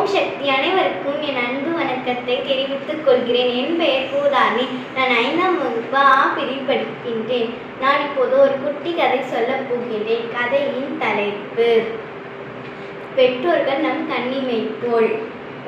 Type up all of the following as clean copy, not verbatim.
ஓம் சக்தி. அனைவருக்கும் என் அன்பு வணக்கத்தை தெரிவித்துக் கொள்கிறேன். என் பெயர் பூதாரணி. நான் 5ஆம் வகுப்பு ஆ பிரிவு படிக்கின்றேன். நான் இப்போது ஒரு குட்டி கதை சொல்லப் போகின்றேன். கதையின் தலைப்பு பெற்றோர்கள் நம் கண்ணிமை போல்.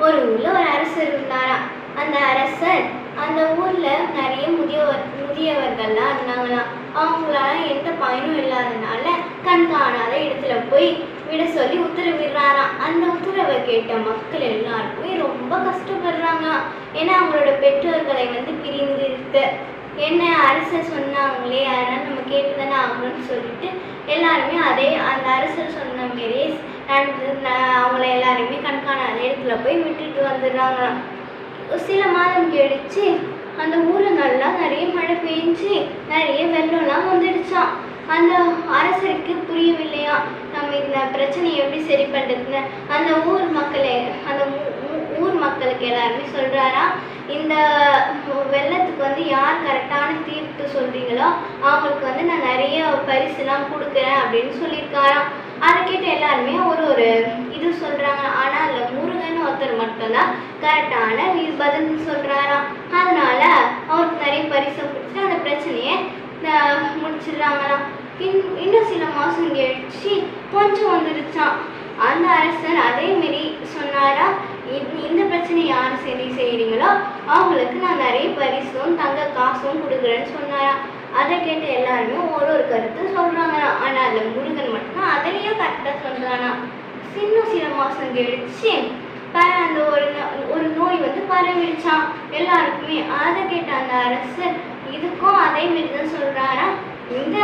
ஒரு ஊர்ல ஒரு அரசர் இருந்தாராம். அந்த அரசர் அந்த ஊர்ல நிறைய முதியவர்கள்லாம் இருந்தாங்களாம். அவங்களால எந்த பயனும் இல்லாதனால கண் காணாத இடத்துல போய் விட சொல்லி உத்தரவிடுறாராம். அந்த உத்தரவை கேட்ட மக்கள் எல்லாருக்குமே ரொம்ப கஷ்டப்படுறாங்களாம். ஏன்னா அவங்களோட பெற்றோர்களை பிரிந்து இருக்க என்ன அரசர் சொன்னாங்களே, அதனால நம்ம கேட்டுதானே ஆகணும்னு சொல்லிட்டு எல்லாருமே அந்த அரசர் சொன்ன மாரியே அவங்கள எல்லாருமே கண்காணாத இடத்துல போய் விட்டுட்டு வந்துடுறாங்களாம். சில மாதம் கழிச்சு அந்த ஊர்ல நிறைய மழை பெஞ்சு நிறைய வெள்ளம்லாம் வந்துடுச்சான். அந்த அரசருக்கு புரியவில்லையா நம்ம இந்த பிரச்சனையை எப்படி சரி பண்றதுன்னு. அந்த ஊர் மக்களுக்கு எல்லாருமே சொல்றாரா, இந்த வெள்ளத்துக்கு யார் கரெக்டான தீர்ப்பு சொல்றீங்களோ அவங்களுக்கு நான் நிறைய பரிசுலாம் கொடுக்குறேன் அப்படின்னு சொல்லியிருக்காராம். அதை கேட்டு எல்லாருமே ஒரு இது சொல்றாங்க. ஆனா அதுல முருகன் ஒருத்தர் மட்டும்தான் கரெக்டான பதில் சொல்றாராம். அதனால அவருக்கு நிறைய பரிசு கொடுத்து அந்த பிரச்சனையை முடிச்சிடுறாங்களாம். இன்னும் சில மாசம் கழிச்சு கொஞ்சம் வந்துடுச்சான். அந்த அரசர் அதே மாரி சொன்னாரா, இந்த பிரச்சனை யார் சரி செய்யறீங்களோ அவங்களுக்கு நான் நிறைய பரிசும் தங்க காசும் கொடுக்குறேன்னு சொன்னாரா. அதை கேட்டு எல்லாருமே ஒரு கருத்து சொல்றாங்களாம். ஆனா அதுல முருகன் மட்டும் அதுலயும் கரெக்டா சொல்றானா. சில மாசம் கழிச்சு அந்த ஒரு நோய் பரவிடுச்சான் எல்லாருக்குமே. அதை கேட்ட அந்த அரசர் இதுக்கும் அதே மாதிரிதான் சொல்றாரா, இந்த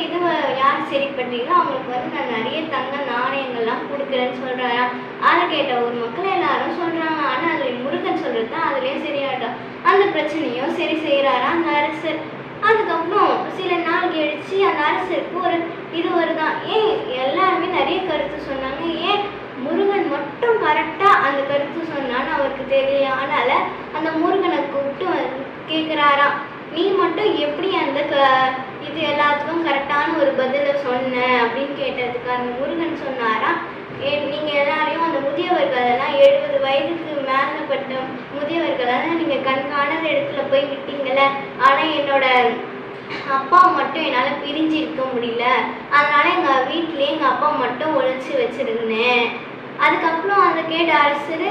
இது யார் சரி பண்றீங்களோ அவங்களுக்கு நான் நிறைய தங்க நாணயங்கள்லாம் கொடுக்குறேன்னு சொல்றாரா. அதை கேட்ட ஒரு மக்கள் எல்லாரும் சொல்றாங்க. ஆனா அதுல முருகன் சொல்றது அதுலயும் சரியாட்டா அந்த பிரச்சனையும் சரி செய்யறாரா அந்த அரசர். அதுக்கப்புறம் சில நாள் கழிச்சு அந்த அரசருக்கு ஒரு இது வருதான். ஏன் எல்லாருமே நிறைய கருத்து சொன்னாங்க, ஏன் முருகன் மட்டும் கரெக்டா அந்த கருத்து சொன்னான்னு அவருக்கு தெரியல. அதனால அந்த முருகனை கூப்பிட்டு கேட்கிறாராம், நீ மட்டும் எப்படி அந்த இது எல்லாத்துக்கும் கரெக்டான ஒரு பதில சொன்ன அப்படின்னு கேட்டதுக்கு அந்த முருகன் சொன்னாரா, நீங்க எல்லாரையும் அந்த முதியவர்களெல்லாம் 70 வயதுக்கு மேலப்பட்ட முதியவர்களெல்லாம் நீங்க கண்காணாத இடத்துல போய் விட்டீங்கல்ல. ஆனா என்னோட அப்பா மட்டும் என்னால் பிரிஞ்சு இருக்க முடியல, அதனால எங்கள் வீட்டிலேயே எங்கள் அப்பா மட்டும் ஒழிச்சு வச்சிருந்தேன். அதுக்கப்புறம் அந்த கேட்ட அரசர்,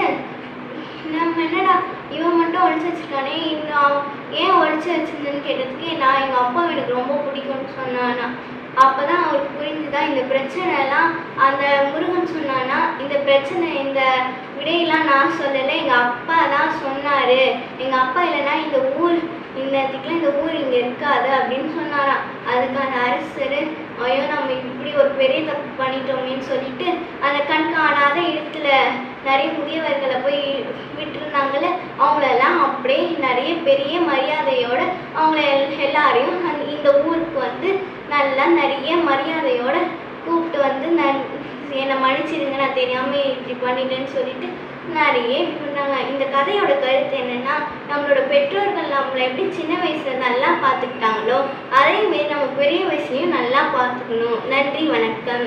நம்ம என்னடா இவன் மட்டும் ஒழிச்சு வச்சிருக்கானே, இன்னும் ஏன் ஒழிச்சு வச்சிருந்தேன்னு கேட்டதுக்கு நான் எங்கள் அப்பாவை எனக்கு ரொம்ப பிடிக்கும்னு சொன்னானா. அப்போதான் அவருக்கு புரிஞ்சுதான் இந்த பிரச்சனை எல்லாம் அந்த முருகன் சொன்னானா, இந்த பிரச்சனை இந்த விடையெல்லாம் நான் சொல்லலை, எங்கள் அப்பா தான் சொன்னார். எங்கள் அப்பா இல்லைன்னா இந்த ஊர் இங்கே இருக்காது அப்படின்னு சொன்னாராம். அதுக்கு அந்த அரசர், ஐயோ நம்ம இப்படி ஒரு பெரிய தப்பு பண்ணிட்டோமேன்னு சொல்லிட்டு அந்த கண் காணாத இடத்துல நிறைய முதியவர்களை போய் விட்டுருந்தாங்கல்ல, அவங்களெல்லாம் அப்படியே நிறைய பெரிய மரியாதையோட அவங்கள எல்லாரையும் இந்த ஊருக்கு நல்லா நிறைய மரியாதையோட கூப்பிட்டு என்னை மன்னிச்சிடுங்க, நான் தெரியாமல் இப்படி பண்ணிட்டேன்னு சொல்லிட்டு நிறைய இப்படி பண்ணாங்க. இந்த கதையோட கருத்து என்னன்னா, நம்மளோட பெற்றோர்கள் நம்மளை எப்படி சின்ன வயசுல நல்லா பார்த்துக்கிட்டாங்களோ அதே மாரி நம்ம பெரிய வயசுலையும் நல்லா பார்த்துக்கணும். நன்றி, வணக்கம்.